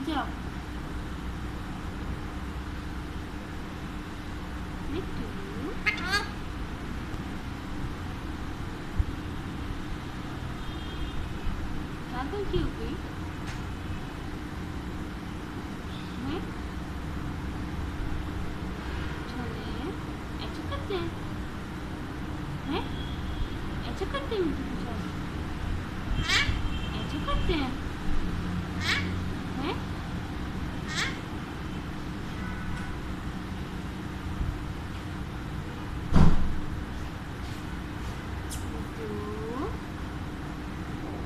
जाओ। मिट्टू पागल क्यों हो गई? हैं? चले ऐसा करते हैं? हैं? ऐसा करते हैं? ऐसा करते हैं?